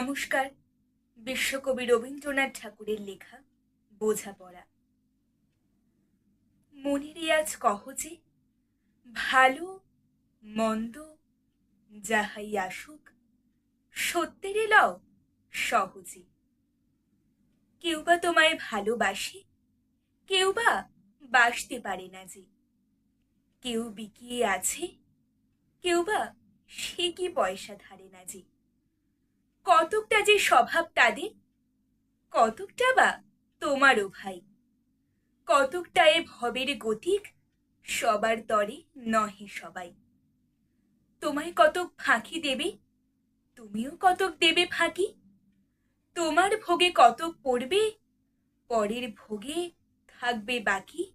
নমস্কার। বিশ্বকবি রবীন্দ্রনাথ ঠাকুরের লেখা বোঝাপড়া। মনের আজ কহ যে, ভালো মন্দ যাহাই আসুক, সত্যের লও সহজে। কেউ বা তোমায় ভালোবাসে, কেউ বা বাসতে পারে না যে। কেউ বিকিয়ে আছে, কেউ বা সে কি পয়সা ধারে না যে। কতকটা যে স্বভাব তাদের, কতকটা বা তোমারও ভাই। কতকটা এ ভবের গতিক, সবার তরে নহে সবাই। তোমায় কতক ফাঁকি দেবে, তুমিও কতক দেবে ফাঁকি। তোমার ভোগে কতক পড়বে, পরের ভোগে থাকবে বাকি।